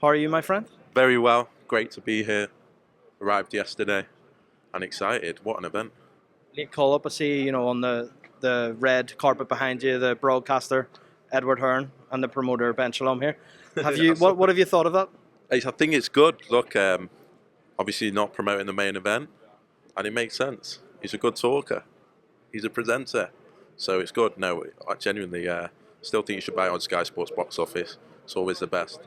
How are you, my friend? Very well. Great to be here. Arrived yesterday and excited. What an event. Late call up. I see, on the red carpet behind you, the broadcaster, Eddie Hearn, and the promoter, Ben Shalom here. What have you thought of that? I think it's good. Look, obviously not promoting the main event, and it makes sense. He's a good talker. He's a presenter. So it's good. No, I genuinely still think you should buy it on Sky Sports box office. It's always the best.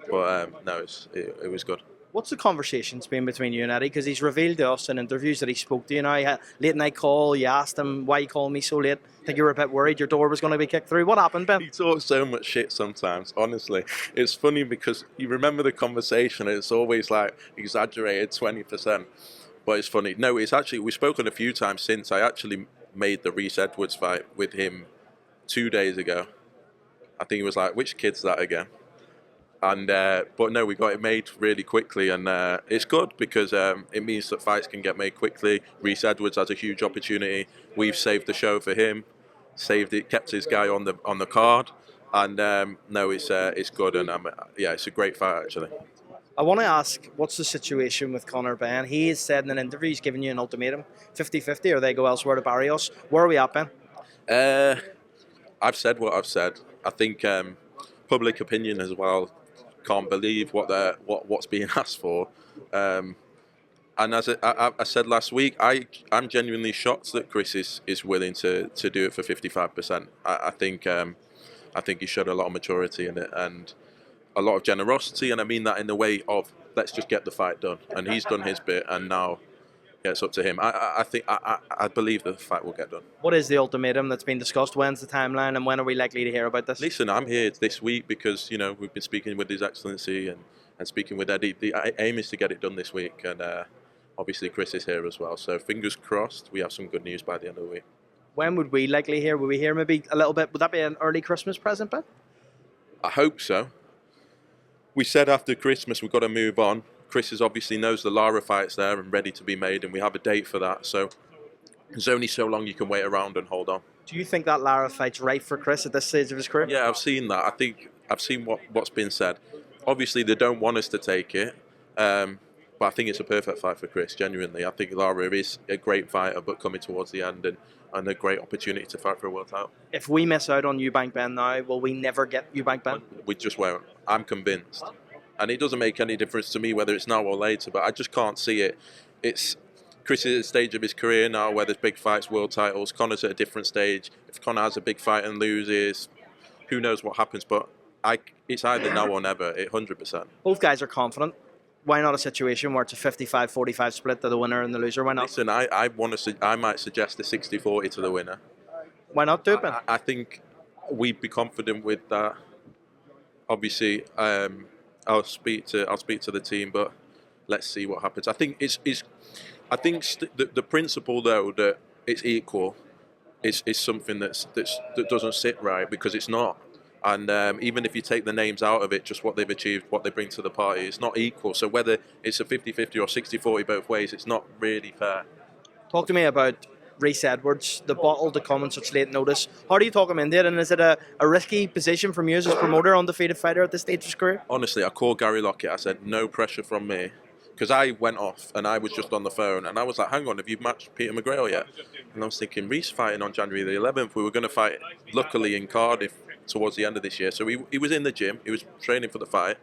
But no, it was good. What's the conversations been between you and Eddie? Because he's revealed to us in interviews that he spoke to you now. He had late night call. You asked him why you called me so late. I think you were a bit worried your door was going to be kicked through. What happened, Ben? He talks so much shit sometimes, honestly. It's funny because you remember the conversation, it's always like exaggerated 20%. But it's funny. No, it's actually, we've spoken a few times since. I actually made the Reese Edwards fight with him 2 days ago. I think he was like, which kid's that again? And but no, we got it made really quickly, and it's good because it means that fights can get made quickly. Reese Edwards has a huge opportunity. We've saved the show for him, saved it, kept his guy on the card, and no, it's good, and yeah, it's a great fight actually. I want to ask, what's the situation with Conor Ben? He has said in an interview he's given you an ultimatum, 50-50, or they go elsewhere to bury us. Where are we at, Ben? I've said what I've said. I think public opinion as well can't believe what's being asked for. And as I said last week, I'm genuinely shocked that Chris is willing to do it for 55%. I think he showed a lot of maturity in it and a lot of generosity, and I mean that in the way of let's just get the fight done. And he's done his bit, and now it's up to him. I believe the fight will get done. What is the ultimatum that's been discussed? When's the timeline, and when are we likely to hear about this? Listen, I'm here this week because we've been speaking with His Excellency and speaking with Eddie. The aim is to get it done this week, and obviously Chris is here as well. So fingers crossed, we have some good news by the end of the week. When would we likely hear? Will we hear maybe a little bit? Would that be an early Christmas present, Ben? I hope so. We said after Christmas we've got to move on. Chris obviously knows the Lara fight's there and ready to be made, and we have a date for that. So there's only so long you can wait around and hold on. Do you think that Lara fight's right for Chris at this stage of his career? Yeah, I've seen that. I think I've seen what's been said. Obviously, they don't want us to take it, but I think it's a perfect fight for Chris, genuinely. I think Lara is a great fighter, but coming towards the end and a great opportunity to fight for a world title. If we miss out on Eubank Benn now, will we never get Eubank Benn? We just won't. I'm convinced. And it doesn't make any difference to me whether it's now or later, but I just can't see it. Chris is at a stage of his career now where there's big fights, world titles. Conor's at a different stage. If Conor has a big fight and loses, who knows what happens, but it's either now or never, 100%. Both guys are confident. Why not a situation where it's a 55-45 split to the winner and the loser? Why not? Listen, I might suggest a 60-40 to the winner. Why not do it, Ben? I think we'd be confident with that. Obviously, I'll speak to the team, but let's see what happens. I think the principle though that it's equal is something that doesn't sit right, because it's not. And even if you take the names out of it, just what they've achieved, what they bring to the party, it's not equal. So whether it's a 50-50 or 60-40 both ways, it's not really fair. Talk to me about Reese Edwards, the bottle to come on such late notice. How do you talk him into it, and is it a risky position from you as promoter, undefeated fighter at this stage of his career? Honestly, I called Gary Lockett. I said, no pressure from me. Because I went off and I was just on the phone and I was like, hang on, have you matched Peter McGrail yet? And I was thinking, Reese fighting on January the 11th. We were going to fight, luckily, in Cardiff towards the end of this year. So he was in the gym. He was training for the fight.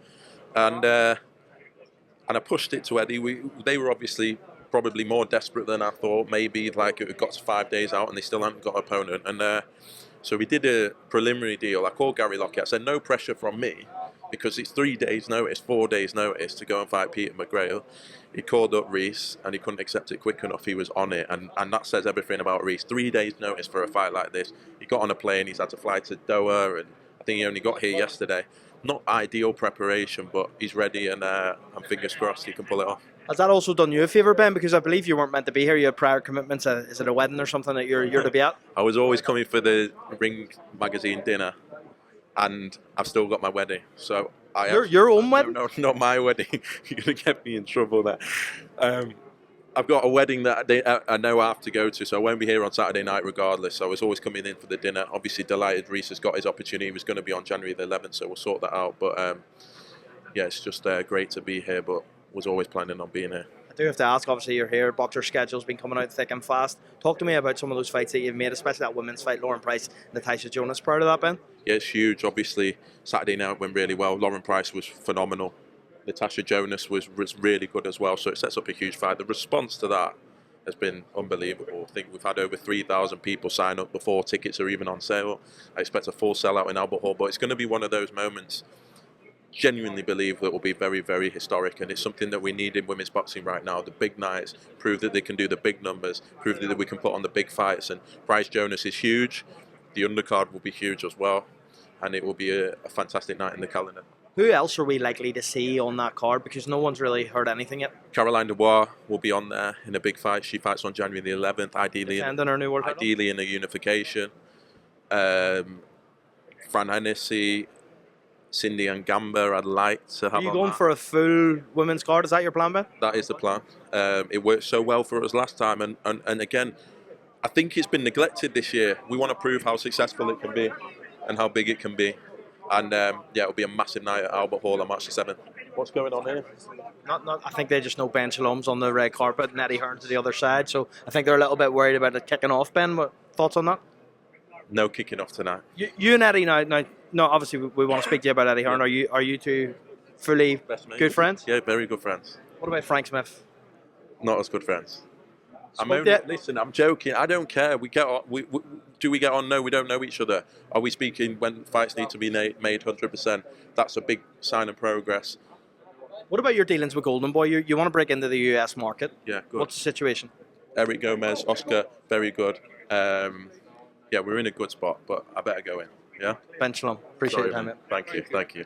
And I pushed it to Eddie. They were obviously probably more desperate than I thought. Maybe like it got to 5 days out and they still hadn't got an opponent. And so we did a preliminary deal. I called Gary Lockett. I said, no pressure from me, because it's 3 days notice, 4 days notice to go and fight Peter McGrail. He called up Reese and he couldn't accept it quick enough. He was on it, and that says everything about Reese. 3 days notice for a fight like this. He got on a plane, he's had to fly to Doha, and I think he only got here yesterday. Not ideal preparation, but he's ready, and fingers crossed he can pull it off. Has that also done you a favour, Ben? Because I believe you weren't meant to be here. You had prior commitments. Is it a wedding or something that you're to be at? I was always coming for the Ring magazine dinner, and I've still got my wedding. So your own wedding? No, not my wedding. You're going to get me in trouble there. I've got a wedding that I know I have to go to, so I won't be here on Saturday night regardless. So I was always coming in for the dinner. Obviously delighted Reese has got his opportunity. He was going to be on January the 11th, so we'll sort that out. But yeah, it's just great to be here, but was always planning on being here. I do have to ask, obviously you're here, boxer schedule's been coming out thick and fast. Talk to me about some of those fights that you've made, especially that women's fight, Lauren Price, Natasha Jonas. Proud of that, Ben? Yeah, it's huge. Obviously, Saturday night went really well. Lauren Price was phenomenal. Natasha Jonas was really good as well, so it sets up a huge fight. The response to that has been unbelievable. I think we've had over 3,000 people sign up before tickets are even on sale. I expect a full sellout in Albert Hall, but it's going to be one of those moments, genuinely believe, that will be very, very historic, and it's something that we need in women's boxing right now. The big nights prove that they can do the big numbers, prove that we can put on the big fights, and Price Jonas is huge. The undercard will be huge as well, and it will be a fantastic night in the calendar. Who else are we likely to see on that card? Because no one's really heard anything yet. Caroline Dubois will be on there in a big fight. She fights on January the 11th, ideally her new world title. Ideally in a unification. Fran Hennessy, Cindy and Gamba, I'd like to have. Are you going for a full women's card? Is that your plan, Ben? That is the plan. It worked so well for us last time, and again, I think it's been neglected this year. We want to prove how successful it can be and how big it can be. And yeah, it'll be a massive night at Albert Hall on March the 7th. What's going on here? I think they just know Ben Shalom's on the red carpet and Eddie Hearn to the other side, so I think they're a little bit worried about it kicking off. Ben, what thoughts on that? No kicking off tonight. You and Eddie now, no, obviously we want to speak to you about Eddie Hearn. Are you two fully good friends? Yeah, very good friends. What about Frank Smith? Not as good friends. Listen, I'm joking. I don't care. We get on. Do we get on? No, we don't know each other. Are we speaking when fights need to be made 100%? That's a big sign of progress. What about your dealings with Golden Boy? You want to break into the US market? Yeah, good. What's the situation? Eric Gomez, Oscar, very good. Yeah, we're in a good spot, but I better go in. Yeah. Ben Shalom, appreciate your time, mate. Thank you.